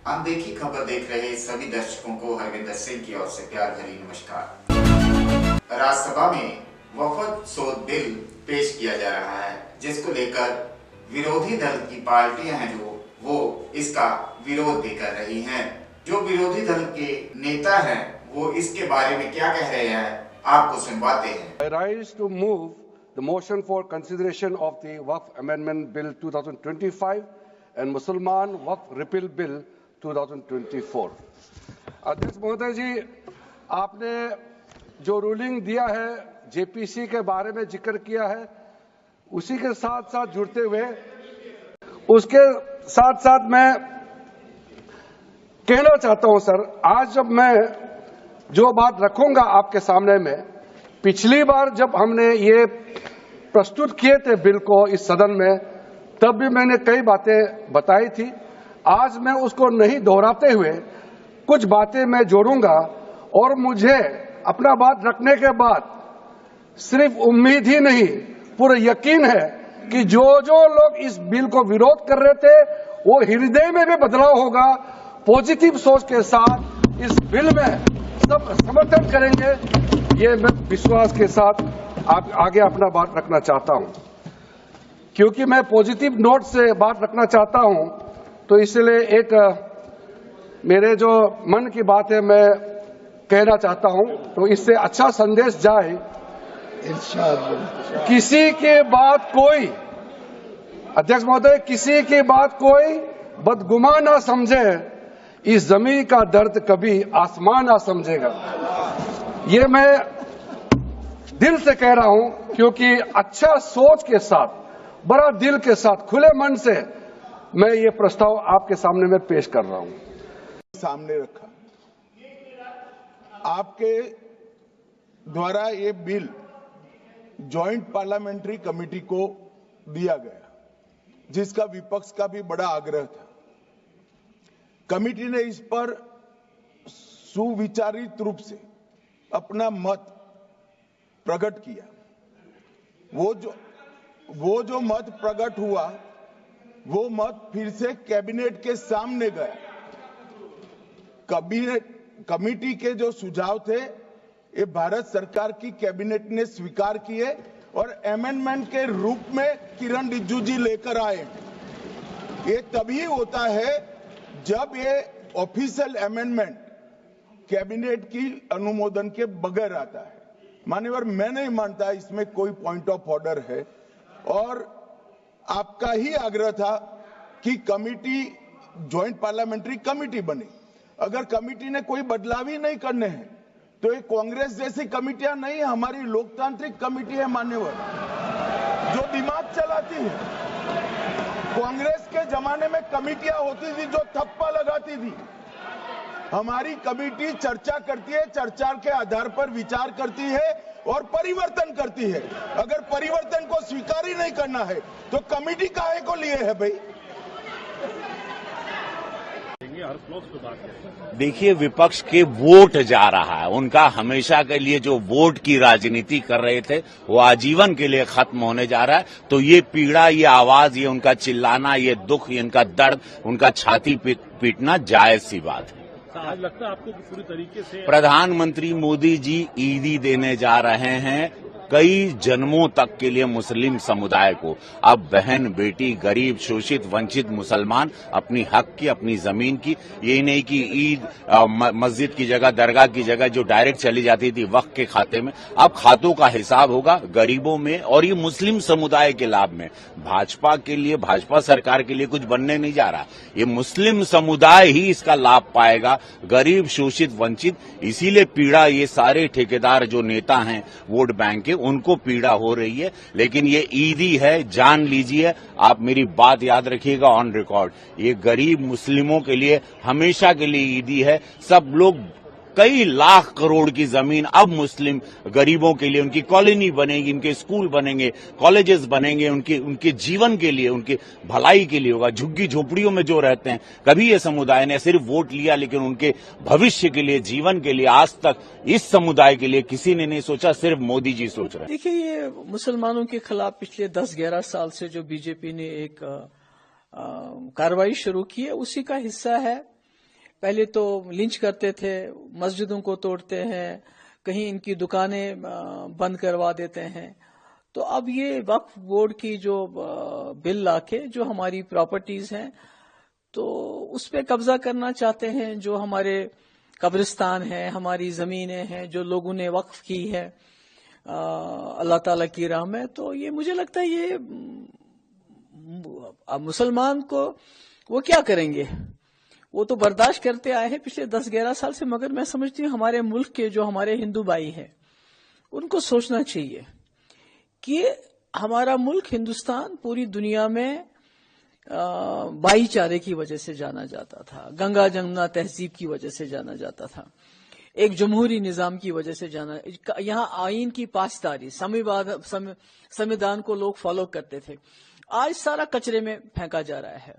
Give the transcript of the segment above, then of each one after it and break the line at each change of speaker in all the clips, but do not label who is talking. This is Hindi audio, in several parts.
अनदेखी खबर देख रहे सभी दर्शकों को हरविंदर सिंह की ओर से प्यार भरी नमस्कार। राज्यसभा में वफद सोध बिल पेश किया जा रहा है, जिसको लेकर विरोधी दल की पार्टियां हैं जो वो इसका विरोध भी कर रही हैं। जो विरोधी दल के नेता हैं वो इसके बारे में क्या कह रहे हैं, आपको सुनवाते हैं।
I rise to move the motion for consideration of the Waqf Amendment Bill 2025 and Mussalman Waqf Repeal Bill 2024। अध्यक्ष महोदय जी, आपने जो रूलिंग दिया है, जेपीसी के बारे में जिक्र किया है, उसी के साथ साथ जुड़ते हुए उसके साथ साथ मैं कहना चाहता हूं सर, आज जब मैं जो बात रखूंगा आपके सामने में, पिछली बार जब हमने ये प्रस्तुत किए थे बिल को इस सदन में, तब भी मैंने कई बातें बताई थी। आज मैं उसको नहीं दोहराते हुए कुछ बातें मैं जोड़ूंगा और मुझे अपना बात रखने के बाद सिर्फ उम्मीद ही नहीं, पूरा यकीन है कि जो जो लोग इस बिल को विरोध कर रहे थे वो हृदय में भी बदलाव होगा। पॉजिटिव सोच के साथ इस बिल में सब समर्थन करेंगे, ये मैं विश्वास के साथ आगे अपना बात रखना चाहता हूं। क्योंकि मैं पॉजिटिव नोट से बात रखना चाहता हूं, तो इसलिए एक मेरे जो मन की बात है मैं कहना चाहता हूं, तो इससे अच्छा संदेश जाए। किसी के बात कोई, अध्यक्ष महोदय, किसी की बात कोई बदगुमान ना समझे, इस जमीन का दर्द कभी आसमान ना समझेगा। ये मैं दिल से कह रहा हूं, क्योंकि अच्छा सोच के साथ, बड़ा दिल के साथ, खुले मन से मैं ये प्रस्ताव आपके सामने में पेश कर रहा हूं।
सामने रखा आपके द्वारा ये बिल जॉइंट पार्लियामेंट्री कमेटी को दिया गया, जिसका विपक्ष का भी बड़ा आग्रह था। कमेटी ने इस पर सुविचारित रूप से अपना मत प्रकट किया। वो जो मत प्रकट हुआ, वो मत फिर से कैबिनेट के सामने गया। कमेटी के जो सुझाव थे, ये भारत सरकार की कैबिनेट ने स्वीकार किए और अमेंडमेंट के रूप में किरण रिजिजू जी लेकर आए। ये तभी होता है जब ये ऑफिशियल अमेंडमेंट कैबिनेट की अनुमोदन के बगैर आता है। मान्यवर, मैं नहीं मानता इसमें कोई पॉइंट ऑफ ऑर्डर है, और आपका ही आग्रह था कि कमेटी ज्वाइंट पार्लियामेंट्री कमेटी बने। अगर कमेटी ने कोई बदलाव ही नहीं करने हैं, तो ये कांग्रेस जैसी कमेटियां नहीं, हमारी लोकतांत्रिक कमेटी है मान्यवर, जो दिमाग चलाती है। कांग्रेस के जमाने में कमेटियां होती थी जो थप्पा लगाती थी। हमारी कमेटी चर्चा करती है, चर्चा के आधार पर विचार करती है और परिवर्तन करती है। अगर परिवर्तन को स्वीकार ही नहीं करना है तो कमेटी काहे को लिए है भाई?
देखिए, विपक्ष के वोट जा रहा है, उनका हमेशा के लिए जो वोट की राजनीति कर रहे थे वो आजीवन के लिए खत्म होने जा रहा है। तो ये पीड़ा, ये आवाज, ये उनका चिल्लाना, ये दुख, ये इनका दर्द, उनका छाती पीटना जायज सी बात है।
आज लगता है आपको पूरी तरीके से
प्रधानमंत्री मोदी जी ईदी देने जा रहे हैं कई जन्मों तक के लिए मुस्लिम समुदाय को। अब बहन, बेटी, गरीब, शोषित, वंचित मुसलमान अपनी हक की, अपनी जमीन की, यही नहीं कि ईद मस्जिद की जगह, दरगाह की जगह जो डायरेक्ट चली जाती थी वक्फ के खाते में, अब खातों का हिसाब होगा गरीबों में, और ये मुस्लिम समुदाय के लाभ में। भाजपा के लिए, भाजपा सरकार के लिए कुछ बनने नहीं जा रहा, ये मुस्लिम समुदाय ही इसका लाभ पाएगा, गरीब, शोषित, वंचित। इसीलिए पीड़ा ये सारे ठेकेदार जो नेता हैं वोट बैंक के, उनको पीड़ा हो रही है। लेकिन ये ईदी है, जान लीजिए, आप मेरी बात याद रखिएगा ऑन रिकॉर्ड, ये गरीब मुस्लिमों के लिए हमेशा के लिए ईदी है। सब लोग, कई लाख करोड़ की जमीन अब मुस्लिम गरीबों के लिए, उनकी कॉलोनी बनेगी, उनके स्कूल बनेंगे, कॉलेजेस बनेंगे, उनके जीवन के लिए, उनके भलाई के लिए होगा। झुग्गी झोपड़ियों में जो रहते हैं, कभी ये समुदाय ने सिर्फ वोट लिया, लेकिन उनके भविष्य के लिए, जीवन के लिए आज तक इस समुदाय के लिए किसी ने नहीं सोचा, सिर्फ मोदी जी सोच रहे हैं।
देखिए, ये मुसलमानों के खिलाफ पिछले 10-11 साल से जो बीजेपी ने एक कार्रवाई शुरू की है, उसी का हिस्सा है। पहले तो लिंच करते थे, मस्जिदों को तोड़ते हैं, कहीं इनकी दुकानें बंद करवा देते हैं। तो अब ये वक्फ बोर्ड की जो बिल लाके जो हमारी प्रॉपर्टीज हैं तो उस पे कब्जा करना चाहते हैं। जो हमारे कब्रिस्तान है, हमारी जमीनें हैं जो लोगों ने वक्फ की है अल्लाह ताला की राह में, तो ये मुझे लगता है ये अब मुसलमान को वो क्या करेंगे, वो तो बर्दाश्त करते आए हैं पिछले 10-11 साल से। मगर मैं समझती हूँ हमारे मुल्क के जो हमारे हिंदू भाई हैं उनको सोचना चाहिए कि हमारा मुल्क हिंदुस्तान पूरी दुनिया में भाईचारे की वजह से जाना जाता था, गंगा जमुना तहजीब की वजह से जाना जाता था, एक जमहूरी निजाम की वजह से जाना, यहाँ आइन की पासदारी, संविधान को लोग फॉलो करते थे। आज सारा कचरे में फेंका जा रहा है।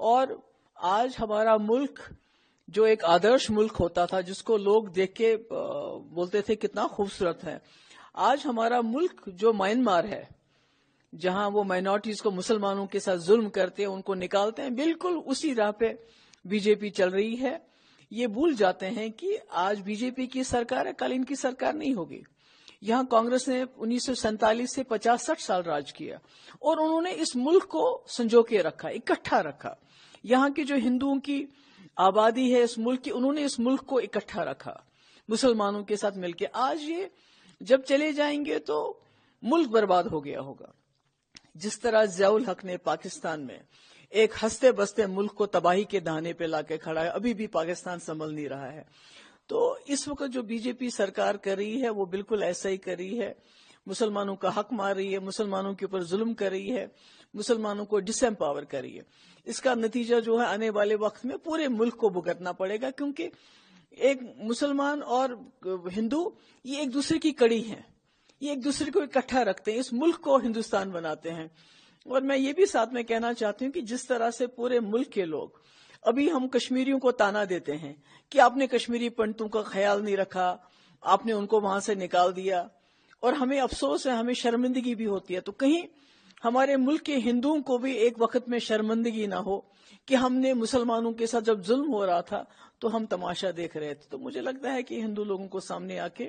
और आज हमारा मुल्क जो एक आदर्श मुल्क होता था, जिसको लोग देख के बोलते थे कितना खूबसूरत है, आज हमारा मुल्क जो म्यांमार है, जहां वो माइनॉरिटीज को, मुसलमानों के साथ जुल्म करते हैं, उनको निकालते हैं, बिल्कुल उसी राह पे बीजेपी चल रही है। ये भूल जाते हैं कि आज बीजेपी की सरकार है, कल इनकी सरकार नहीं होगी। यहां कांग्रेस ने 1947 से 50-60 साल राज किया और उन्होंने इस मुल्क को संजो के रखा, इकट्ठा रखा। यहाँ की जो हिंदुओं की आबादी है इस मुल्क की, उन्होंने इस मुल्क को इकट्ठा रखा मुसलमानों के साथ मिलकर। आज ये जब चले जाएंगे तो मुल्क बर्बाद हो गया होगा। जिस तरह जियाउल हक ने पाकिस्तान में एक हंसते बसते मुल्क को तबाही के दाने पे लाके खड़ा है, अभी भी पाकिस्तान संभल नहीं रहा है। तो इस वक्त जो बीजेपी सरकार कर रही है वो बिल्कुल ऐसा ही कर रही है। मुसलमानों का हक मार रही है, मुसलमानों के ऊपर जुल्म कर रही है, मुसलमानों को डिसएम्पावर कर रही है। इसका नतीजा जो है आने वाले वक्त में पूरे मुल्क को भुगतना पड़ेगा, क्योंकि एक मुसलमान और हिंदू ये एक दूसरे की कड़ी हैं, ये एक दूसरे को इकट्ठा रखते हैं, इस मुल्क को हिंदुस्तान बनाते हैं। और मैं ये भी साथ में कहना चाहती हूँ कि जिस तरह से पूरे मुल्क के लोग, अभी हम कश्मीरियों को ताना देते हैं कि आपने कश्मीरी पंडितों का ख्याल नहीं रखा, आपने उनको वहां से निकाल दिया, और हमें अफसोस है, हमें शर्मिंदगी भी होती है। तो कहीं हमारे मुल्क के हिंदुओं को भी एक वक्त में शर्मिंदगी ना हो कि हमने मुसलमानों के साथ जब जुल्म हो रहा था तो हम तमाशा देख रहे थे। तो मुझे लगता है कि हिंदू लोगों को सामने आके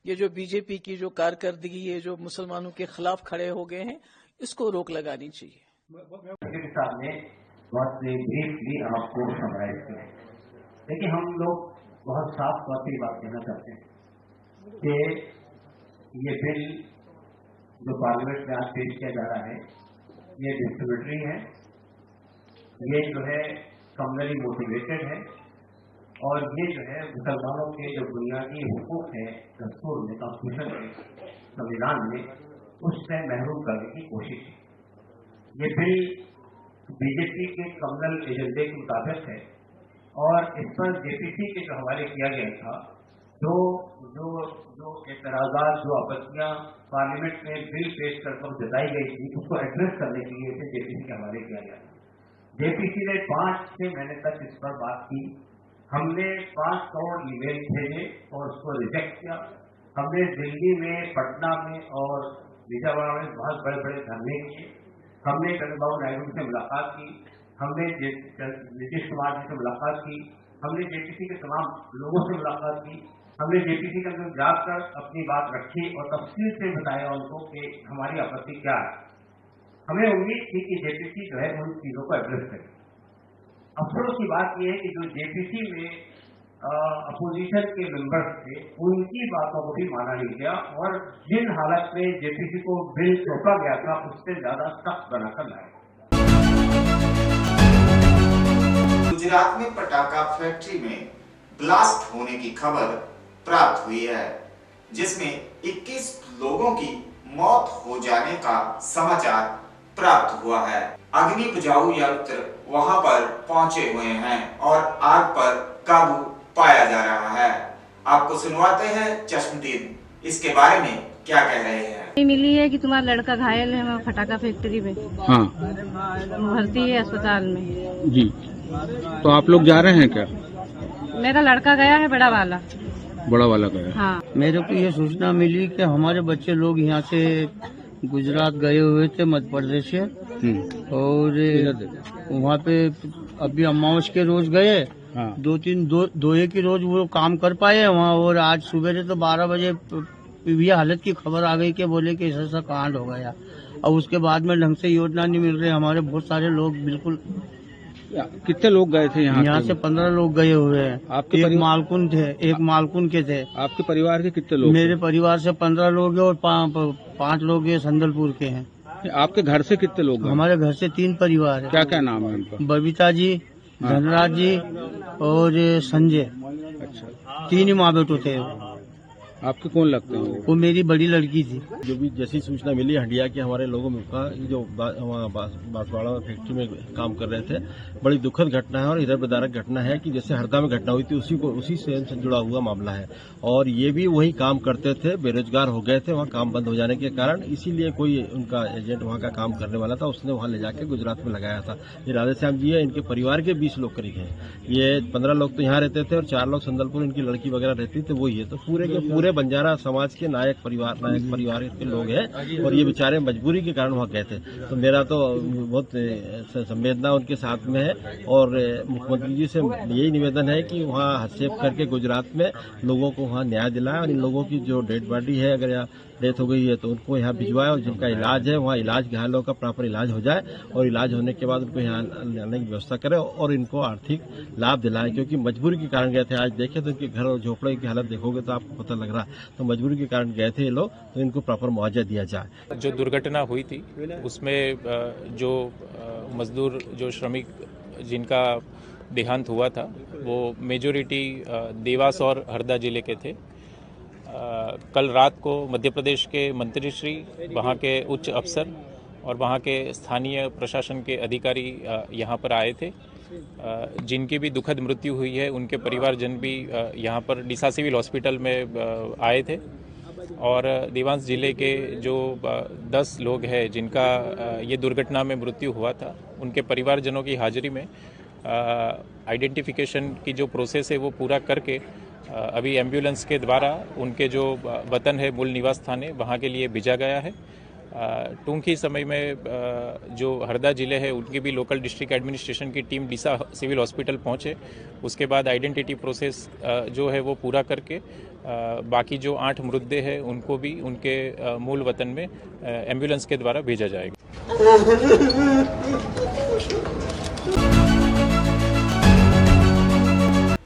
ये जो बीजेपी की जो कारकर्दगी है, जो मुसलमानों के खिलाफ खड़े हो गए हैं, इसको रोक लगानी चाहिए।
बहुत ब्रीफली आपको समराइज करें, देखिए हम लोग बहुत साफ तौर पर बात कहना चाहते हैं कि ये बिल जो पार्लियामेंट में आज पेश किया जा रहा है ये डिस्क्रिमिनेटरी है, ये जो है कम्युनली मोटिवेटेड है, और ये जो है मुसलमानों के जो बुनियादी हुकूक है दस्तूर में, कॉन्स्टिट्यूशन में, संविधान में, उससे महरूम करने की कोशिश है। ये बिल बीजेपी के कम्युनल एजेंडे के मुताबिक है और इस पर जेपीसी के जो हवाले किया गया था, जो एतराजात, जो आपत्तियां पार्लियामेंट में बिल पेश कर जताई गई थी, उसको एड्रेस करने के लिए इसे जेपीसी के हवाले किया गया। जेपीसी ने 5-6 महीने तक इस पर बात की। हमने 5 करोड़ ईमेल भेजे और उसको रिजेक्ट किया। हमने दिल्ली में, पटना में और विजयवाड़ा में बहुत बड़े बड़े धरने किए। हमने चंद्रबाबू नायडू से मुलाकात की, हमने नीतीश कुमार जी से मुलाकात की, हमने जेपीसी के तमाम लोगों से मुलाकात की, हमने जेपीसी के अंदर जाकर अपनी बात रखी और तफसील से बताया उनको कि हमारी आपत्ति क्या है। हमें उम्मीद थी कि जेपीसी जो है उन चीजों को एड्रेस करे। अफसोस की बात यह है कि जो जेपीसी में अपोजिशन के मेंबर्स थे, उनकी बातों को भी माना नहीं गया और जिन हालत में जेपीसी को बिल सौंपा गया था उससे ज्यादा सख्त बनाकर लाया।
गुजरात में पटाखा फैक्ट्री में ब्लास्ट होने की खबर प्राप्त हुई है, जिसमें 21 लोगों की मौत हो जाने का समाचार प्राप्त हुआ है। अग्नि बुझाऊ यंत्र वहां पर पहुंचे हुए हैं और आग पर काबू पाया जा रहा है। आपको सुनवाते हैं चश्मदीद इसके बारे में क्या कह रहे हैं।
मिली है कि तुम्हारा लड़का घायल है वहाँ फटाखा फैक्ट्री में।
हाँ,
भर्ती है अस्पताल में
जी। तो आप लोग जा रहे हैं क्या?
मेरा लड़का गया है, बड़ा वाला
गया।
हाँ,
मेरे को ये सूचना मिली कि हमारे बच्चे लोग यहाँ से गुजरात गए हुए थे, मध्य प्रदेश से, और वहाँ पे अभी अमावस के रोज गए
हाँ।
दो एक ही रोज वो काम कर पाए हैं वहाँ, और आज सुबह तो 12 बजे ये हालत की खबर आ गई कि बोले कि ऐसा कांड हो गया। और उसके बाद में ढंग से योजना नहीं मिल रही। हमारे बहुत सारे लोग बिल्कुल।
कितने लोग गए थे यहाँ
से 15 लोग गए हुए हैं।
आपके
एक मालकुन थे, एक मालकुन के थे।
आपके परिवार के कितने लोग?
मेरे परिवार से 15 लोग हैं और 5 लोग ये संदलपुर के हैं।
आपके घर से कितने लोग गए?
हमारे घर से 3 परिवार है।
क्या क्या नाम है उनका?
बबीता जी, धनराज जी और संजय।
अच्छा,
3 ही माँ बेटो थे।
आपके कौन लगते हैं?
वो मेरी बड़ी लड़की थी।
जो भी जैसी सूचना मिली हंडिया के हमारे लोगों में का जो बांसवाड़ा फैक्ट्री में काम कर रहे थे, बड़ी दुखद घटना है और हृदय विदारक घटना है कि जैसे हरदा में घटना हुई थी उसी से जुड़ा हुआ मामला है। और ये भी वही काम करते थे, बेरोजगार हो गए थे वहाँ काम बंद हो जाने के कारण, इसीलिए कोई उनका एजेंट वहाँ का काम करने वाला था, उसने वहाँ ले जाके गुजरात में लगाया था। ये राधेश्याम जी है, इनके परिवार के 20 लोग करीब हैं। ये 15 लोग तो यहाँ रहते थे और 4 लोग संदलपुर, इनकी लड़की वगैरह रहती थी, वही है। तो पूरे के पूरे बंजारा समाज के नायक परिवार के लोग हैं और ये बेचारे मजबूरी के कारण वहाँ गए थे। तो मेरा तो बहुत संवेदना उनके साथ में है और मुख्यमंत्री जी से यही निवेदन है कि वहाँ हस्तक्षेप करके गुजरात में लोगों को वहाँ न्याय दिलाए और इन लोगों की जो डेड बॉडी है, अगर यहाँ डेथ हो गई है तो उनको यहाँ भिजवाए और जिनका इलाज है वहाँ इलाज घायलों का प्रॉपर इलाज हो जाए और इलाज होने के बाद उनको यहाँ लाने की व्यवस्था करें और इनको आर्थिक लाभ दिलाएं, क्योंकि मजबूरी के कारण गए थे। आज देखें तो इनके घर और झोपड़े की हालत देखोगे तो आपको पता लग रहा है। तो मजबूरी के कारण गए थे ये लोग, तो इनको प्रॉपर मुआवजा दिया जाए।
जो दुर्घटना हुई थी उसमें जो मजदूर, जो श्रमिक जिनका देहांत हुआ था, वो मेजोरिटी देवास और हरदा जिले के थे। कल रात को मध्य प्रदेश के मंत्री श्री, वहाँ के उच्च अफसर और वहाँ के स्थानीय प्रशासन के अधिकारी यहाँ पर आए थे। जिनकी भी दुखद मृत्यु हुई है उनके परिवारजन भी यहाँ पर डीसा सिविल हॉस्पिटल में आए थे। और देवास जिले के जो 10 लोग हैं जिनका ये दुर्घटना में मृत्यु हुआ था, उनके परिवारजनों की हाजिरी में आइडेंटिफिकेशन की जो प्रोसेस है वो पूरा करके अभी एम्बुलेंस के द्वारा उनके जो वतन है, मूल निवास स्थान है, वहाँ के लिए भेजा गया है। टूंक ही समय में जो हरदा जिले है उनकी भी लोकल डिस्ट्रिक्ट एडमिनिस्ट्रेशन की टीम डीसा सिविल हॉस्पिटल पहुँचे। उसके बाद आइडेंटिटी प्रोसेस जो है वो पूरा करके बाकी जो 8 मृतदेह है उनको भी उनके मूल वतन में एम्बुलेंस के द्वारा भेजा जाएगा।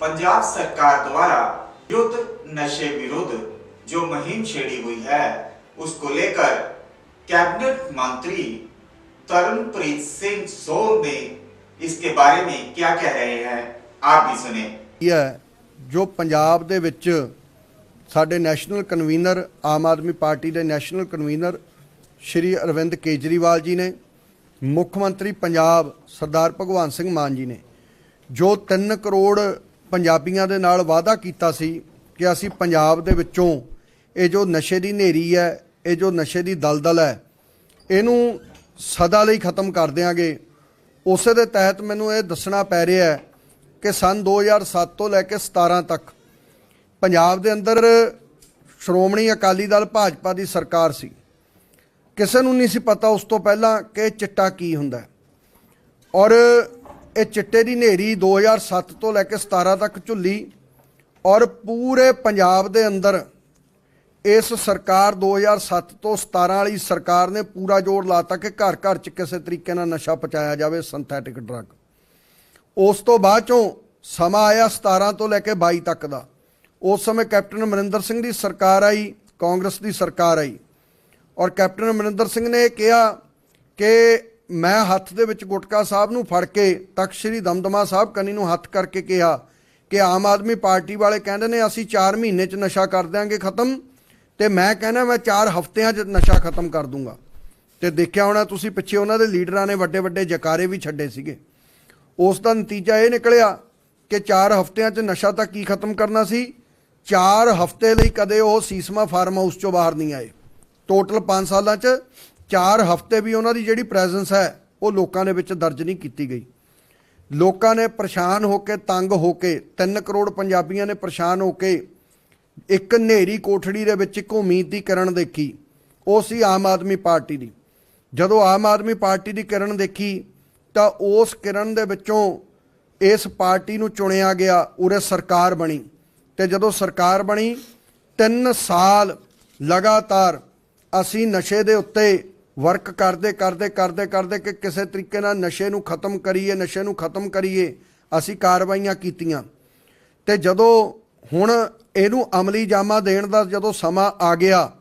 पंजाब सरकार द्वारा युद्ध नशे विरुद्ध जो मुहिम छेड़ी हुई है उसको लेकर कैबिनेट मंत्री तरनप्रीत सिंह सोल ने इसके बारे में क्या कह रहे हैं, आप भी सुने।
यह जो पंजाब दे विच साडे नैशनल कन्वीनर, आम आदमी पार्टी के नैशनल कन्वीनर श्री अरविंद केजरीवाल जी ने, मुख्यमंत्री पंजाब सरदार भगवंत सिंह मान जी ने जो 3 करोड़ पंजाबियों के नाल वादा किया सी कि असी पंजाब दे विचों ये जो नशे की नेरी है, ये जो नशे की दलदल है, इनू सदा लई खत्म कर देंगे। उस दे तहत मैनू ये दसना पै रहा है कि सन 2007 तो लैके 17 तक पंजाब दे अंदर श्रोमणी अकाली दल भाजपा की सरकार सी। किसी नूं नहीं सी पता उस तो पहला कि चिट्टा की हुंदा है और ये चिट्टे की नेरी 2007 तो लैके 17 तक झुली और पूरे पंजाब दे अंदर इस सरकार 2007 तो 17 वाली सरकार ने पूरा जोर लाता कि घर घर च किसी तरीके नाल नशा पहुँचाया जाए, सिंथैटिक ड्रग। उस तो बाद चों समा आया 17 तो लैके 22 तक का। उस समय कैप्टन अमरिंदर सिंह की सरकार आई, कांग्रेस की सरकार आई और कैप्टन अमरिंदर सिंह ने कहा कि मैं हत्थ दे विच गुटका साहब नूं फड़ के तख्त श्री दमदमा साहब कनी नूं हत्थ करके कहा कि आम आदमी पार्टी वाले कहते ने असीं 4 महीने च नशा कर देंगे खत्म, तो मैं कहना मैं 4 हफ्तियां च नशा खत्म कर दूंगा। तो देखिया होना तुसीं पिछे उन्हां दे लीडरां ने वड्डे वड्डे जकारे भी छड्डे सीगे। उस दा नतीजा ये निकलिया कि 4 हफ्तियां च नशा तां की खत्म करना सी, 4 हफ्ते लई कदे वो सीसमा फार्म हाउस चों बाहर नहीं आए। टोटल 5 सालां च 4 हफ्ते भी उन्हां दी जिहड़ी प्रेजेंस है वो लोकां दे विच दर्ज नहीं की गई। लोकां ने परेशान होकर, तंग होकर, 3 करोड़ पंजाबियों ने परेशान होकर एक नेरी कोठड़ी दे विच एक उम्मीद की किरण देखी, वो सी आम आदमी पार्टी की। जदों आम आदमी पार्टी की किरण देखी तो उस किरण दे विचों ਇਸ ਪਾਰਟੀ ਨੂੰ ਚੁਣਿਆ ਗਿਆ, ਉਰੇ ਸਰਕਾਰ ਬਣੀ ਤੇ ਜਦੋਂ ਸਰਕਾਰ ਬਣੀ 3 ਸਾਲ ਲਗਾਤਾਰ ਅਸੀਂ ਨਸ਼ੇ ਦੇ ਉੱਤੇ ਵਰਕ ਕਰਦੇ ਕਿ ਕਿਸੇ ਤਰੀਕੇ ਨਾਲ ਨਸ਼ੇ ਨੂੰ ਖਤਮ ਕਰੀਏ ਅਸੀਂ ਕਾਰਵਾਈਆਂ ਕੀਤੀਆਂ। ਤੇ ਜਦੋਂ ਹੁਣ ਇਹਨੂੰ ਅਮਲੀ ਜਾਮਾ ਦੇਣ ਦਾ ਜਦੋਂ ਸਮਾਂ ਆ ਗਿਆ,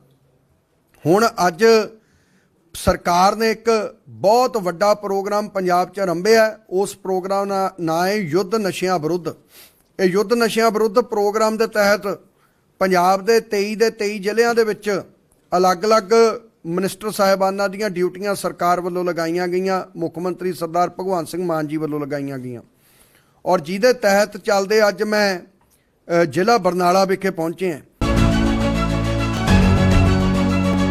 ਹੁਣ ਅੱਜ ਸਰਕਾਰ ਨੇ ਇੱਕ ਬਹੁਤ ਵੱਡਾ ਪ੍ਰੋਗਰਾਮ ਪੰਜਾਬ 'ਚ ਆਰੰਭਿਆ। ਉਸ ਪ੍ਰੋਗਰਾਮ ਦਾ ਨਾਂ ਹੈ ਯੁੱਧ ਨਸ਼ਿਆਂ ਵਿਰੁੱਧ। ਇਹ ਯੁੱਧ ਨਸ਼ਿਆਂ ਵਿਰੁੱਧ ਪ੍ਰੋਗਰਾਮ ਦੇ ਤਹਿਤ ਪੰਜਾਬ ਦੇ 23 ਜ਼ਿਲ੍ਹਿਆਂ ਦੇ ਵਿੱਚ ਅਲੱਗ-ਅਲੱਗ ਮਿਨਿਸਟਰ ਸਾਹਿਬਾਨਾਂ ਦੀਆਂ ਡਿਊਟੀਆਂ ਸਰਕਾਰ ਵੱਲੋਂ ਲਗਾਈਆਂ ਗਈਆਂ, ਮੁੱਖ ਮੰਤਰੀ ਸਰਦਾਰ ਭਗਵੰਤ ਸਿੰਘ ਮਾਨ ਜੀ ਵੱਲੋਂ ਲਗਾਈਆਂ ਗਈਆਂ, ਔਰ ਜਿਹਦੇ ਤਹਿਤ ਚੱਲਦੇ ਅੱਜ ਮੈਂ ਜ਼ਿਲ੍ਹਾ ਬਰਨਾਲਾ ਵਿਖੇ ਪਹੁੰਚੇ ਹਾਂ।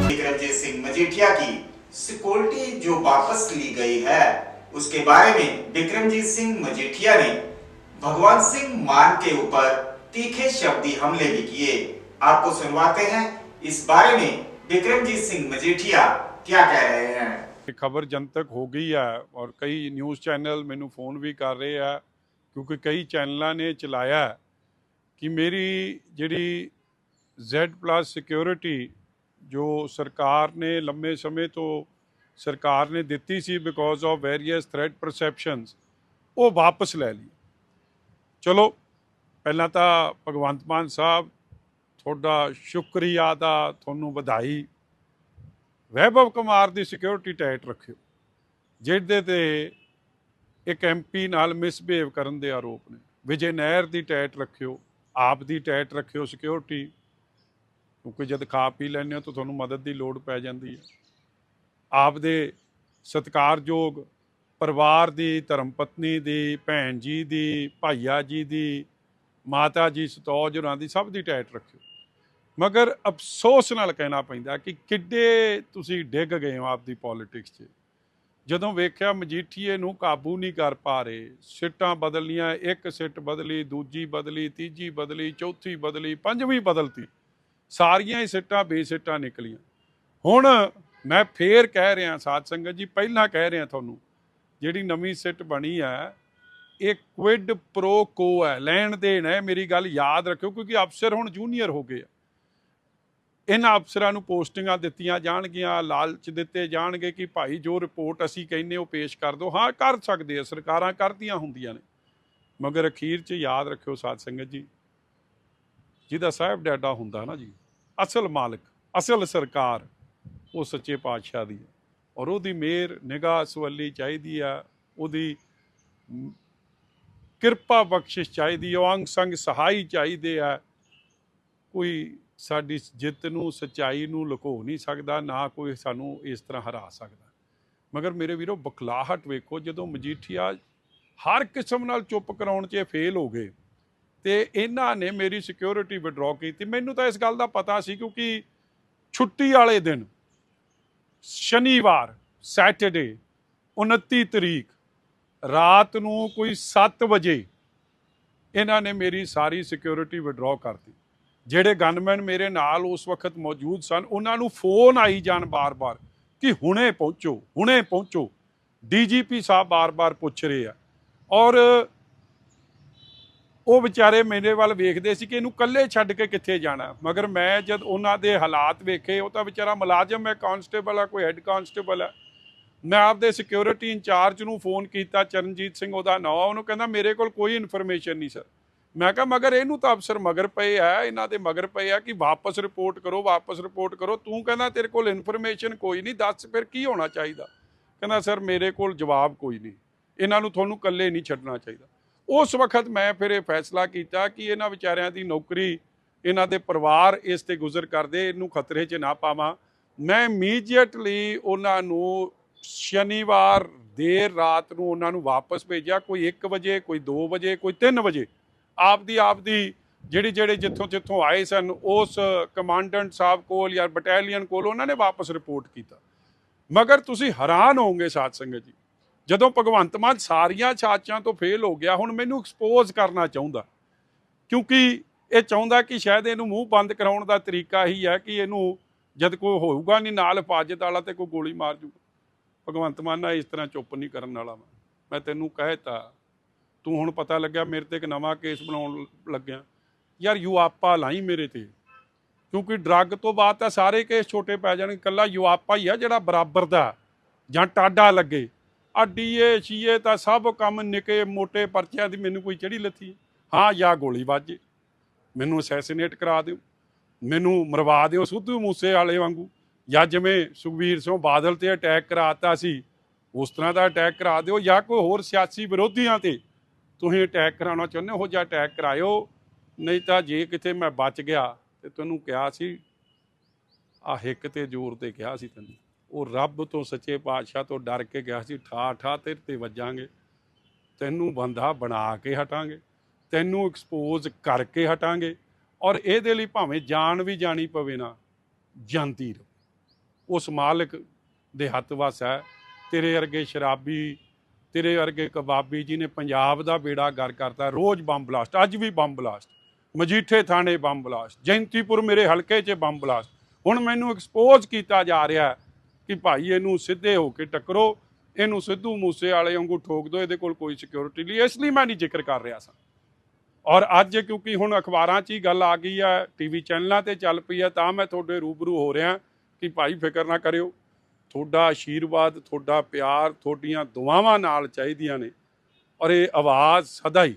बिक्रमजीत सिंह मजीठिया की सिक्योरिटी जो वापस ली गई है, उसके बारे में बिक्रमजीत सिंह मजीठिया ने भगवान सिंह मान के ऊपर तीखे शब्दी हमले भी किए। आपको सुनवाते हैं इस बारे में बिक्रमजीत सिंह मजीठिया क्या कह रहे हैं।
खबर जनतक हो गई है और कई न्यूज़ चैनल मैनू फोन भी कर रहे हैं, क्योंकि कई चैनलों ने चलाया कि मेरी जी Z+ सिक्योरिटी जो सरकार ने लंबे समय तो सरकार ने दिती सी बिकॉज ऑफ वेरीअस थ्रेट परसैप्शनस, वो वापस ले ली। चलो पहला तो भगवंत मान साहब थोड़ा शुक्रिया दा, थोनू बधाई। वैभव कुमार की सिक्योरिटी टाइट रखियो, जिहदे ते एक MP नाल मिसबिहेव करन दे आरोप ने। विजय नहर की टाइट रखियो, आप दी टाइट रखियो सिक्योरिटी, क्योंकि जब खा पी लैंदे हो तो तुहानूं मदद की लोड़ पै जाती है। आप दे सत्कारयोग परिवार की, धर्म पत्नी की, भैन जी की, भाईया जी की, माता जी सतौज होरां दी सब की टाइट रखियो। मगर अफसोस नाल कहना पैंदा कि किड्डे तुसीं डिग गए हो आपकी पॉलिटिक्स 'च। जदों वेख्या मजीठीए नूं काबू नहीं कर पा रहे, सीटां बदलियां, एक सीट बदली, दूजी बदली, तीजी बदली, चौथी बदली, पंजवीं बदलती, सारियां ही सीटां बेसीटां निकलियां। हुण मैं फिर कह रहा साध संगत जी, पहला कह रहा तुहानूं जिहड़ी नवीं सीट बनी है ये क्विड प्रो को है, लैण देण है। मेरी गल याद रखियो, क्योंकि अफसर हुण जूनीयर हो गए। इन्हां अफसरां नूं पोस्टिंगां दित्तियां जाणगीਆਂ, लालच दिते जाणगे कि भाई जो रिपोर्ट असीं कहने वो पेश कर दो। हाँ कर सकते हैं, सरकारां करदियां हुंदियां ने, मगर अखीर 'च याद रखियो साध संगत जी, जिहदा साहिब डैडा हुंदा ना जी, असल मालिक, असल सरकार वो सच्चे पातशाह दी है, और उहदी मेहर निगाह सवली चाहिदी है, उहदी किरपा बख्शिश चाहिदी है, अंग संग सहाई चाहिदी है। कोई साडी जित नूं, सच्चाई नूं लुको नहीं सकदा, ना कोई सानूं इस तरह हरा सकदा। मगर मेरे वीरो बखलाहट वेखो, जदों मजीठिया हर किस्म नाल चुप कराउण 'च फेल हो गए तो इन्हां ने मेरी सिक्योरिटी विड्रॉ की। मैनूं तां इस गल दा पता सी, क्योंकि छुट्टी वाले दिन शनिवार सैटरडे 29 तरीक रात नूं कोई 7 बजे इन्हां ने मेरी सारी सिक्योरिटी विड्रॉ करती। ਜਿਹੜੇ ਗਨਮੈਨ ਮੇਰੇ ਨਾਲ ਉਸ ਵਕਤ ਮੌਜੂਦ ਸਨ, ਉਹਨਾਂ ਨੂੰ ਫੋਨ ਆਈ ਜਾਣ ਬਾਰ-ਬਾਰ ਕਿ ਹੁਣੇ ਪਹੁੰਚੋ। DGP ਸਾਹਿਬ ਬਾਰ-ਬਾਰ ਪੁੱਛ ਰਹੇ ਆ, ਔਰ ਉਹ ਵਿਚਾਰੇ ਮੇਰੇ ਵੱਲ ਵੇਖਦੇ ਸੀ ਕਿ ਇਹਨੂੰ ਇਕੱਲੇ ਛੱਡ ਕੇ ਕਿੱਥੇ ਜਾਣਾ। ਮਗਰ ਮੈਂ ਜਦ ਉਹਨਾਂ ਦੇ ਹਾਲਾਤ ਵੇਖੇ, ਉਹ ਤਾਂ ਵਿਚਾਰਾ ਮੁਲਾਜ਼ਮ ਹੈ, ਕਾਂਸਟੇਬਲ ਆ, ਕੋਈ ਹੈੱਡ ਕਾਂਸਟੇਬਲ ਹੈ। ਮੈਂ ਆਪਦੇ ਸਿਕਿਉਰਿਟੀ ਇੰਚਾਰਜ ਨੂੰ ਫੋਨ ਕੀਤਾ, ਚਰਨਜੀਤ ਸਿੰਘ ਉਹਦਾ ਨਾਂ, ਉਹਨੂੰ ਕਹਿੰਦਾ ਮੇਰੇ ਕੋਲ ਕੋਈ ਇਨਫੋਰਮੇਸ਼ਨ ਨਹੀਂ ਸਰ। मैं कहा मगर इनू तो अफसर मगर पे है, इन्हां दे मगर पे है कि वापस रिपोर्ट करो। तू कहना तेरे कोल इनफॉर्मेशन कोई नहीं, दस फिर की होना चाहिए। कहना सर मेरे कोल जवाब कोई नहीं, इन्हां नूं तुहानूं कल्ले नहीं छड्डना चाहिए। उस वक्त मैं फिर यह फैसला किया कि इन्हां विचारियां दी नौकरी, इन्हां दे परिवार इस ते गुजर करदे, इनू खतरे 'च ना पावां। मैं इमीजिएटली उन्हां नूं शनिवार देर रात नूं उन्हां नूं वापस भेजिया, कोई 1 बजे, कोई 2 बजे, कोई 3 बजे। आपदी ਜਿਹੜੇ ਜਿੱਥੋਂ ਆਏ ਸਨ ਉਸ ਕਮਾਂਡੈਂਟ ਸਾਹਿਬ ਕੋਲ ਜਾਂ ਬਟਾਲੀਅਨ ਕੋਲ ਉਹਨਾਂ ਨੇ ਵਾਪਸ ਰਿਪੋਰਟ ਕੀਤਾ। ਮਗਰ ਤੁਸੀਂ ਹੈਰਾਨ ਹੋਵੋਗੇ ਸਾਧ ਸੰਗਤ ਜੀ, ਜਦੋਂ ਭਗਵੰਤ ਮਾਨ ਸਾਰੀਆਂ ਛਾਚਾਂ ਤੋਂ ਫੇਲ ਹੋ ਗਿਆ, ਹੁਣ ਮੈਨੂੰ ਐਕਸਪੋਜ਼ ਕਰਨਾ ਚਾਹੁੰਦਾ, ਕਿਉਂਕਿ ਇਹ ਚਾਹੁੰਦਾ ਕਿ ਸ਼ਾਇਦ ਇਹਨੂੰ ਮੂੰਹ ਬੰਦ ਕਰਾਉਣ ਦਾ ਤਰੀਕਾ ਹੀ ਹੈ ਕਿ ਇਹਨੂੰ ਜਦ ਕੋਈ ਹੋਊਗਾ ਨਹੀਂ ਨਾਲ ਹਿਫਾਜ਼ਤ ਵਾਲਾ ਤੇ ਕੋਈ ਗੋਲੀ ਮਾਰ ਜੂਗਾ। ਭਗਵੰਤ ਮਾਨ ਇਸ ਤਰ੍ਹਾਂ ਚੁੱਪ ਨਹੀਂ ਕਰਨ ਵਾਲਾ। ਮੈਂ ਤੈਨੂੰ ਕਹਿਤਾ ਤੂੰ ਹੁਣ ਪਤਾ ਲੱਗਿਆ ਮੇਰੇ ਤੇ ਇੱਕ ਨਵਾਂ ਕੇਸ ਬਣਾਉਣ ਲੱਗਿਆ। ਯਾਰ ਯੂਆਪਾ ਲਾਈ ਮੇਰੇ ਤੇ, ਕਿਉਂਕਿ ਡਰੱਗ ਤੋਂ ਬਾਅਦ ਤਾਂ ਸਾਰੇ ਕੇਸ ਛੋਟੇ ਪੈ ਜਾਣਗੇ, ਇਕੱਲਾ ਯੂਆਪਾ ਹੀ ਆ ਜਿਹੜਾ ਬਰਾਬਰ ਦਾ ਜਾਂ ਟਾਡਾ ਲੱਗੇ। ਆ ਡੀਏ ਸ਼ੀਏ ਤਾਂ ਸਭ ਕੰਮ ਨਿੱਕੇ ਮੋਟੇ ਪਰਚਿਆਂ ਦੀ ਮੈਨੂੰ ਕੋਈ ਚੜੀ ਲੱਥੀ। ਹਾਂ, ਜਾਂ ਗੋਲੀ ਵੱਜੇ, ਮੈਨੂੰ ਅਸੈਸੀਨੇਟ ਕਰਾ ਦਿਓ, ਮੈਨੂੰ ਮਰਵਾ ਦਿਓ ਸਿੱਧੂ ਮੂਸੇ ਵਾਲੇ ਵਾਂਗੂ, ਜਾਂ ਜਿਵੇਂ ਸੁਖਬੀਰ ਸਿੰਘ ਬਾਦਲ ਤੇ ਅਟੈਕ ਕਰਾਤਾ ਸੀ ਉਸ ਤਰ੍ਹਾਂ ਦਾ ਅਟੈਕ ਕਰਾ ਦਿਓ, ਜਾਂ ਕੋਈ ਹੋਰ ਸਿਆਸੀ ਵਿਰੋਧੀਆਂ ਤੇ ਤੁਸੀਂ ਅਟੈਕ ਕਰਾਉਣਾ ਚਾਹੁੰਦੇ ਹੋ ਜਾਂ ਅਟੈਕ ਕਰਾਇਓ। ਨਹੀਂ ਤਾਂ ਜੇ ਕਿਤੇ ਮੈਂ ਬਚ ਗਿਆ ਤੇ ਤੈਨੂੰ ਕਿਹਾ ਸੀ ਆ ਹਿੱਕ ਤੇ ਜ਼ੋਰ ਤੇ ਕਿਹਾ ਸੀ ਤੈਨੂੰ, ਉਹ ਰੱਬ ਤੋਂ ਸੱਚੇ ਪਾਤਸ਼ਾਹ ਤੋਂ ਡਰ ਕੇ ਗਿਆ ਸੀ ਠਾ ਠਾ ਤੇਰੇ ਤੇ ਵੱਜਾਂਗੇ, ਤੈਨੂੰ ਬੰਦਾ ਬਣਾ ਕੇ ਹਟਾਂਗੇ, ਤੈਨੂੰ ਐਕਸਪੋਜ਼ ਕਰਕੇ ਹਟਾਂਗੇ। ਔਰ ਇਹਦੇ ਲਈ ਭਾਵੇਂ ਜਾਨ ਵੀ ਜਾਣੀ ਪਵੇ ਨਾ, ਜਾਂਦੀ ਰਹੋ। ਉਸ ਮਾਲਕ ਦੇ ਹੱਥ ਵੱਸ ਹੈ। ਤੇਰੇ ਵਰਗੇ ਸ਼ਰਾਬੀ, ਤੇਰੇ ਵਰਗੇ ਕਬਾਬੀ ਜੀ ਨੇ ਪੰਜਾਬ ਦਾ ਬੇੜਾ ਗਰ ਕਰਤਾ। ਰੋਜ਼ ਬੰਬ ਬਲਾਸਟ, ਅੱਜ ਵੀ ਬੰਬ ਬਲਾਸਟ, ਮਜੀਠੇ ਥਾਣੇ ਬੰਬ ਬਲਾਸਟ, ਜੈਂਤੀਪੁਰ ਮੇਰੇ ਹਲਕੇ 'ਚ ਬੰਬ ਬਲਾਸਟ। ਹੁਣ ਮੈਨੂੰ ਐਕਸਪੋਜ਼ ਕੀਤਾ ਜਾ ਰਿਹਾ ਕਿ ਭਾਈ ਇਹਨੂੰ ਸਿੱਧੇ ਹੋ ਕੇ ਟੱਕਰੋ, ਇਹਨੂੰ ਸਿੱਧੂ ਮੂਸੇ ਵਾਲੇ ਵਾਂਗੂ ਠੋਕ ਦਿਓ, ਇਹਦੇ ਕੋਲ ਕੋਈ ਸਿਕਿਉਰਿਟੀ ਨਹੀਂ। ਇਸ ਲਈ ਮੈਂ ਨਹੀਂ ਜ਼ਿਕਰ ਕਰ ਰਿਹਾ ਸਾਂ। ਔਰ ਅੱਜ ਕਿਉਂਕਿ ਹੁਣ ਅਖਬਾਰਾਂ 'ਚ ਹੀ ਗੱਲ ਆ ਗਈ ਹੈ, ਟੀਵੀ ਚੈਨਲਾਂ 'ਤੇ ਚੱਲ ਪਈ ਹੈ, ਤਾਂ ਮੈਂ ਤੁਹਾਡੇ ਰੂਬਰੂ ਹੋ ਰਿਹਾ ਕਿ ਭਾਈ ਫਿਕਰ ਨਾ ਕਰਿਓ, ਤੁਹਾਡਾ ਆਸ਼ੀਰਵਾਦ, ਤੁਹਾਡਾ ਪਿਆਰ, ਤੁਹਾਡੀਆਂ ਦੁਆਵਾਂ ਨਾਲ ਚਾਹੀਦੀਆਂ ਨੇ। ਔਰ ਇਹ ਆਵਾਜ਼ ਸਦਾ ਹੀ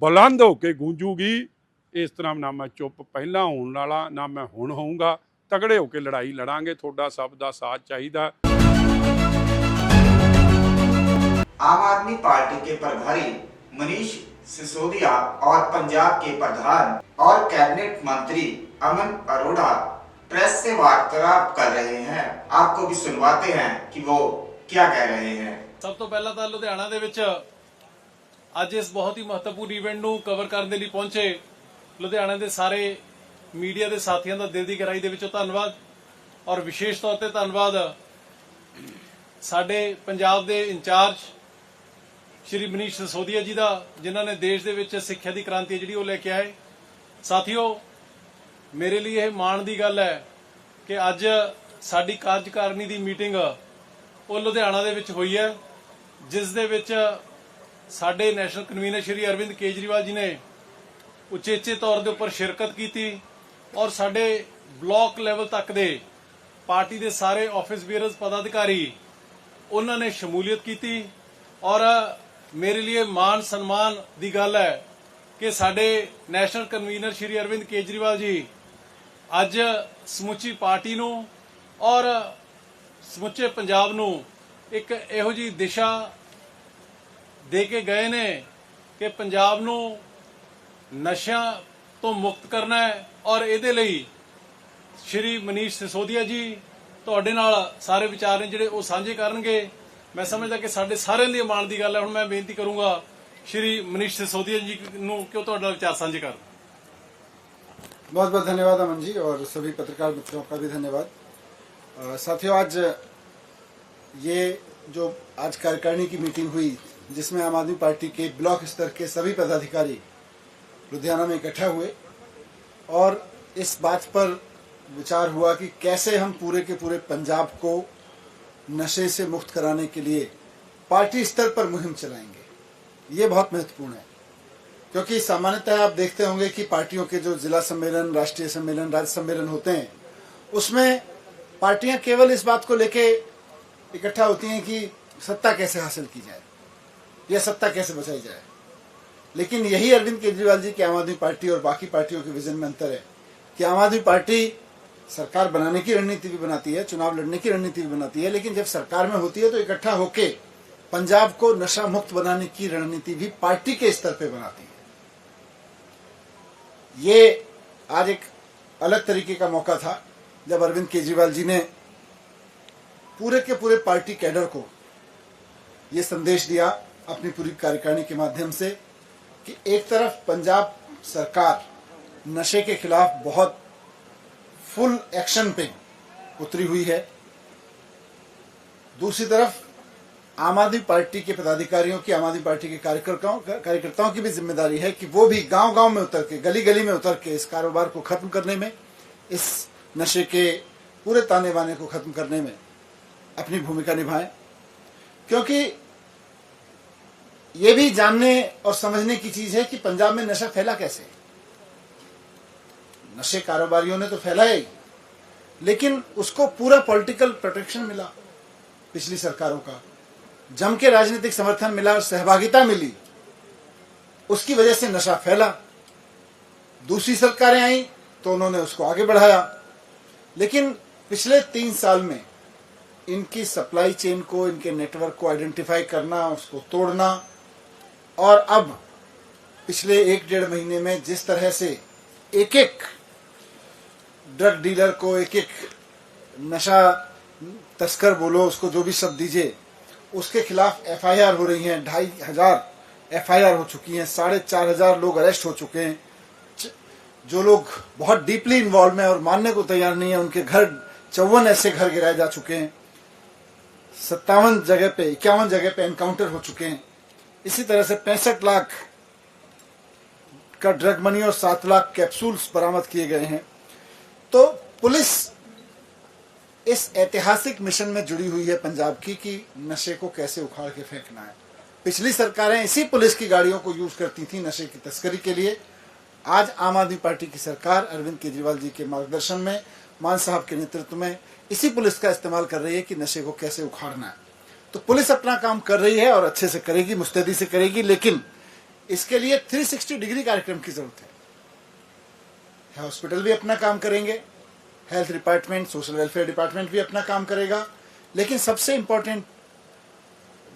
ਬੁਲੰਦ ਹੋ ਕੇ ਗੂੰਜੂਗੀ। ਇਸ ਤਰ੍ਹਾਂ ਨਾ ਮੈਂ ਚੁੱਪ ਪਹਿਲਾਂ ਹੋਣ ਵਾਲਾ, ਨਾ ਮੈਂ ਹੁਣ ਹੋਊਂਗਾ। ਤਗੜੇ ਹੋ ਕੇ ਲੜਾਈ ਲੜਾਂਗੇ, ਤੁਹਾਡਾ ਸਭ ਦਾ ਸਾਥ ਚਾਹੀਦਾ।
आम आदमी पार्टी के प्रभारी मनीष सिसोदिया और पंजाब के प्रधान और कैबिनेट मंत्री अमन अरोड़ा प्रेस से वार्तालाप कर रहे हैं। आपको भी सुनवाते हैं कि वो क्या कह रहे हैं।
ਸਭ ਤੋਂ ਪਹਿਲਾਂ ਤਾਂ ਲੁਧਿਆਣਾ ਦੇ ਵਿੱਚ ਅੱਜ ਇਸ ਬਹੁਤ ਹੀ ਮਹੱਤਵਪੂਰਨ ਇਵੈਂਟ ਨੂੰ ਕਵਰ ਕਰਨ ਦੇ ਲਈ ਪਹੁੰਚੇ ਲੁਧਿਆਣਾ ਦੇ ਸਾਰੇ ਮੀਡੀਆ ਦੇ ਸਾਥੀਆਂ ਦਾ ਦਿਲ ਦੀ ਗਹਿਰਾਈ ਦੇ ਵਿੱਚੋਂ ਧੰਨਵਾਦ। ਔਰ ਵਿਸ਼ੇਸ਼ ਤੌਰ ਤੇ ਧੰਨਵਾਦ ਸਾਡੇ ਪੰਜਾਬ ਦੇ ਇੰਚਾਰਜ ਸ਼੍ਰੀ ਮਨੀਸ਼ ਸਿਸੋਦੀਆ ਜੀ ਦਾ, ਜਿਨ੍ਹਾਂ ਨੇ ਦੇਸ਼ ਦੇ ਵਿੱਚ ਸਿੱਖਿਆ ਦੀ ਕ੍ਰਾਂਤੀ ਜਿਹੜੀ ਉਹ ਲੈ ਕੇ ਆਏ। ਸਾਥੀਓ, ਮੇਰੇ ਲਈ ਇਹ ਮਾਣ ਦੀ ਗੱਲ ਹੈ ਕਿ ਅੱਜ ਸਾਡੀ ਕਾਰਜਕਾਰਨੀ ਦੀ ਮੀਟਿੰਗ ਉਹ ਲੁਧਿਆਣਾ ਦੇ ਵਿੱਚ ਹੋਈ ਹੈ, ਜਿਸ ਦੇ ਵਿੱਚ ਸਾਡੇ ਨੈਸ਼ਨਲ ਕਨਵੀਨਰ ਸ਼੍ਰੀ ਅਰਵਿੰਦ ਕੇਜਰੀਵਾਲ ਜੀ ਨੇ ਉਚੇਚੇ ਤੌਰ ਦੇ ਉੱਪਰ ਸ਼ਿਰਕਤ ਕੀਤੀ। ਔਰ ਸਾਡੇ ਬਲਾਕ ਲੈਵਲ ਤੱਕ ਦੇ ਪਾਰਟੀ ਦੇ ਸਾਰੇ ਆਫਿਸ ਬੀਅਰਰਸ ਪਦਾਧਿਕਾਰੀ ਉਹਨਾਂ ਨੇ ਸ਼ਮੂਲੀਅਤ ਕੀਤੀ। ਔਰ ਮੇਰੇ ਲਈ ਮਾਣ ਸਨਮਾਨ ਦੀ ਗੱਲ ਹੈ ਕਿ ਸਾਡੇ ਨੈਸ਼ਨਲ ਕਨਵੀਨਰ ਸ਼੍ਰੀ ਅਰਵਿੰਦ ਕੇਜਰੀਵਾਲ ਜੀ ਅੱਜ ਸਮੁੱਚੀ ਪਾਰਟੀ ਨੂੰ ਔਰ ਸਮੁੱਚੇ ਪੰਜਾਬ ਨੂੰ ਇੱਕ ਇਹੋ ਜਿਹੀ ਦਿਸ਼ਾ ਦੇ ਕੇ ਗਏ ਨੇ ਕਿ ਪੰਜਾਬ ਨੂੰ ਨਸ਼ਿਆਂ ਤੋਂ ਮੁਕਤ ਕਰਨਾ ਹੈ। ਔਰ ਇਹਦੇ ਲਈ ਸ਼੍ਰੀ ਮਨੀਸ਼ ਸਿਸੋਦੀਆ ਜੀ ਤੁਹਾਡੇ ਨਾਲ ਸਾਰੇ ਵਿਚਾਰ ਨੇ ਜਿਹੜੇ ਉਹ ਸਾਂਝੇ ਕਰਨਗੇ। ਮੈਂ ਸਮਝਦਾ ਕਿ ਸਾਡੇ ਸਾਰਿਆਂ ਲਈ ਮਾਣ ਦੀ ਗੱਲ ਹੈ। ਹੁਣ ਮੈਂ ਬੇਨਤੀ ਕਰੂੰਗਾ ਸ਼੍ਰੀ ਮਨੀਸ਼ सिसोदिया जी ਨੂੰ कि वो ਤੁਹਾਡਾ ਵਿਚਾਰ ਸਾਂਝੇ ਕਰਨ।
बहुत बहुत धन्यवाद अमन जी, और सभी पत्रकार मित्रों का भी धन्यवाद। साथियों, आज ये जो आज कार्यकारिणी की मीटिंग हुई, जिसमें आम आदमी पार्टी के ब्लॉक स्तर के सभी पदाधिकारी लुधियाना में इकट्ठा हुए और इस बात पर विचार हुआ कि कैसे हम पूरे के पूरे पंजाब को नशे से मुक्त कराने के लिए पार्टी स्तर पर मुहिम चलाएंगे। ये बहुत महत्वपूर्ण है, क्योंकि सामान्यतः आप देखते होंगे कि पार्टियों के जो जिला सम्मेलन, राष्ट्रीय सम्मेलन, राज्य सम्मेलन होते हैं, उसमें पार्टियां केवल इस बात को लेके इकट्ठा होती हैं कि सत्ता कैसे हासिल की जाए या सत्ता कैसे बचाई जाए। लेकिन यही अरविंद केजरीवाल जी की आम आदमी पार्टी और बाकी पार्टियों के विजन में अंतर है कि आम आदमी पार्टी सरकार बनाने की रणनीति भी बनाती है, चुनाव लड़ने की रणनीति भी बनाती है, लेकिन जब सरकार में होती है तो इकट्ठा होके पंजाब को नशा मुक्त बनाने की रणनीति भी पार्टी के स्तर पे बनाती है। ये आज एक अलग तरीके का मौका था जब अरविंद केजरीवाल जी ने पूरे के पूरे पार्टी कैडर को ये संदेश दिया अपनी पूरी कार्यकारिणी के माध्यम से कि एक तरफ पंजाब सरकार नशे के खिलाफ बहुत फुल एक्शन पे उतरी हुई है, दूसरी तरफ आम आदमी पार्टी के पदाधिकारियों की, आम आदमी पार्टी के कार्यकर्ताओं की भी जिम्मेदारी है कि वो भी गांव-गांव में उतर के, गली गली में उतर के इस कारोबार को खत्म करने में, इस नशे के पूरे ताने बाने को खत्म करने में अपनी भूमिका निभाएं। क्योंकि ये भी जानने और समझने की चीज है कि पंजाब में नशा फैला कैसे। नशे कारोबारियों ने तो फैलाया ही, लेकिन उसको पूरा पॉलिटिकल प्रोटेक्शन मिला, पिछली सरकारों का जम के राजनीतिक समर्थन मिला और सहभागिता मिली, उसकी वजह से नशा फैला। दूसरी सरकारें आई तो उन्होंने उसको आगे बढ़ाया, लेकिन पिछले 3 साल में इनकी सप्लाई चेन को, इनके नेटवर्क को आइडेंटिफाई करना, उसको तोड़ना, और अब पिछले 1-1.5 महीने में जिस तरह से एक एक ड्रग डीलर को, एक एक नशा तस्कर बोलो, उसको जो भी शब्द दीजिए, उसके खिलाफ एफआईआर हो रही हैं। 2500 एफआईआर हो चुकी हैं, 4500 लोग अरेस्ट हो चुके हैं। जो लोग बहुत डीपली इन्वॉल्व हैं और मानने को तैयार नहीं है, उनके घर 54 ऐसे घर गिराए जा चुके हैं। 51 जगह पे एनकाउंटर हो चुके हैं। इसी तरह से 65 लाख का ड्रग मनी और 7 लाख कैप्सूल्स बरामद किए गए हैं। तो पुलिस इस ऐतिहासिक मिशन में जुड़ी हुई है पंजाब की, कि नशे को कैसे उखाड़ के फेंकना है। पिछली सरकारें इसी पुलिस की गाड़ियों को यूज करती थी नशे की तस्करी के लिए। आज आम आदमी पार्टी की सरकार अरविंद केजरीवाल जी के मार्गदर्शन में, मान साहब के नेतृत्व में इसी पुलिस का इस्तेमाल कर रही है कि नशे को कैसे उखाड़ना है। तो पुलिस अपना काम कर रही है और अच्छे से करेगी, मुस्तैदी से करेगी, लेकिन इसके लिए 360 डिग्री कार्यक्रम की जरूरत है। हॉस्पिटल भी अपना काम करेंगे, health department, social welfare department भी अपना काम करेगा, लेकिन सबसे इंपॉर्टेंट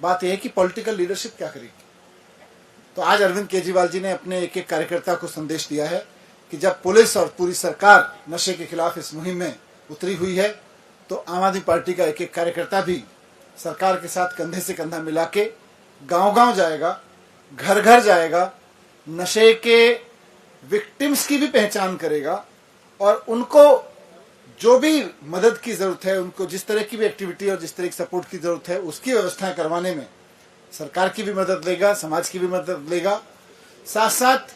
बात यह है कि पॉलिटिकल लीडरशिप क्या करेगी। तो आज अरविंद केजरीवाल जी ने अपने एक एक कार्यकर्ता को संदेश दिया है कि जब पुलिस और पूरी सरकार नशे के खिलाफ इस मुहिम में उतरी हुई है, तो आम आदमी पार्टी का एक एक कार्यकर्ता भी सरकार के साथ कंधे से कंधा मिला के गांव-गांव जाएगा, घर घर जाएगा, नशे के विक्टिम्स की भी पहचान करेगा और उनको जो भी मदद की जरूरत है, उनको जिस तरह की भी एक्टिविटी और जिस तरह की सपोर्ट की जरूरत है, उसकी व्यवस्थाएं करवाने में सरकार की भी मदद लेगा, समाज की भी मदद लेगा। साथ साथ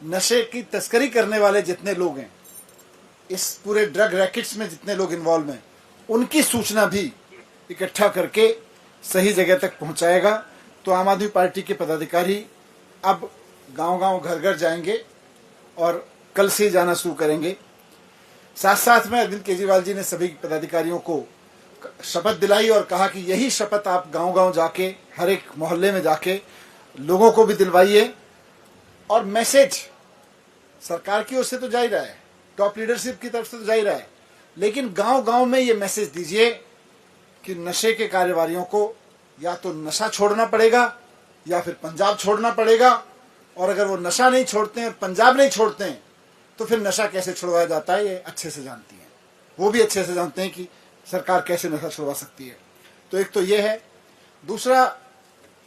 नशे की तस्करी करने वाले जितने लोग हैं, इस पूरे ड्रग रैकेट्स में जितने लोग इन्वॉल्व हैं, उनकी सूचना भी इकट्ठा करके सही जगह तक पहुंचाएगा। तो आम आदमी पार्टी के पदाधिकारी अब गांव-गांव, घर-घर जाएंगे और कल से जाना शुरू करेंगे। साथ साथ में अरविंद केजरीवाल जी ने सभी पदाधिकारियों को शपथ दिलाई और कहा कि यही शपथ आप गांव-गांव जाके, हर एक मोहल्ले में जाके लोगों को भी दिलवाइए। और मैसेज सरकार की ओर से तो जा ही रहा है, टॉप लीडरशिप की तरफ से तो जा ही रहा है, लेकिन गांव-गांव में ये मैसेज दीजिए कि नशे के कारोबारियों को या तो नशा छोड़ना पड़ेगा या फिर पंजाब छोड़ना पड़ेगा। और अगर वो नशा नहीं छोड़ते हैं, पंजाब नहीं छोड़ते हैं, तो फिर नशा कैसे छुड़वाया जाता है ये अच्छे से जानती हैं। वो भी अच्छे से जानते हैं कि सरकार कैसे नशा छुड़वा सकती है। तो एक तो ये है। दूसरा,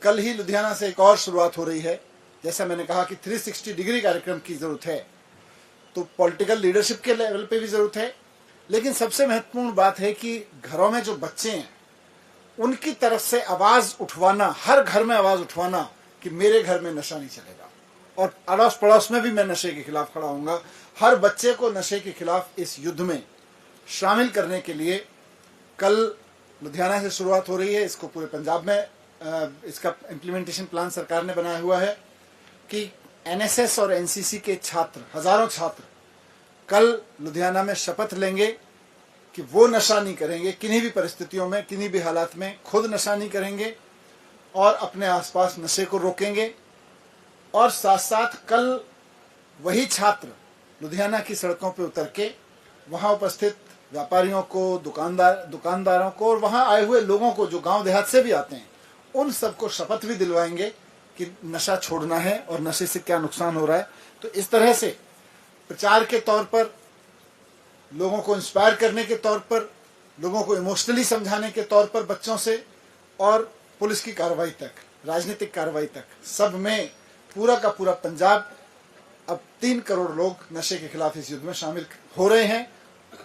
कल ही लुधियाना से एक और शुरुआत हो रही है। जैसा मैंने कहा कि 360 डिग्री कार्यक्रम की जरूरत है, तो पॉलिटिकल लीडरशिप के लेवल पे भी जरूरत है, लेकिन सबसे महत्वपूर्ण बात है कि घरों में जो बच्चे हैं उनकी तरफ से आवाज उठवाना, हर घर में आवाज उठवाना कि मेरे घर में नशा नहीं चलेगा और अड़ोस पड़ोस में भी मैं नशे के खिलाफ खड़ा होऊंगा। हर बच्चे को नशे के खिलाफ इस युद्ध में शामिल करने के लिए कल लुधियाना से शुरुआत हो रही है। इसको पूरे पंजाब में इसका इम्प्लीमेंटेशन प्लान सरकार ने बनाया हुआ है कि एनएसएस और एनसीसी के छात्र, हजारों छात्र कल लुधियाना में शपथ लेंगे कि वो नशा नहीं करेंगे, किन्हीं भी परिस्थितियों में, किन्हीं भी हालात में खुद नशा नहीं करेंगे और अपने आसपास नशे को रोकेंगे। और साथ साथ कल वही छात्र लुधियाना की सड़कों पर उतर के वहां उपस्थित व्यापारियों को, दुकानदारों को और वहां आए हुए लोगों को जो गांव देहात से भी आते हैं, उन सबको शपथ भी दिलवाएंगे कि नशा छोड़ना है और नशे से क्या नुकसान हो रहा है। तो इस तरह से प्रचार के तौर पर, लोगों को इंस्पायर करने के तौर पर, लोगों को इमोशनली समझाने के तौर पर बच्चों से और पुलिस की कार्रवाई तक, राजनीतिक कार्रवाई तक, सब में पूरा का पूरा पंजाब, अब 3 करोड़ लोग नशे के खिलाफ इस युद्ध में शामिल हो रहे हैं।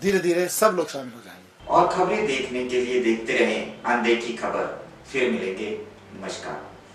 धीरे धीरे सब लोग शामिल हो जाएंगे।
और खबरें देखने के लिए देखते रहें अनदेखी खबर। फिर मिलेंगे। नमस्कार।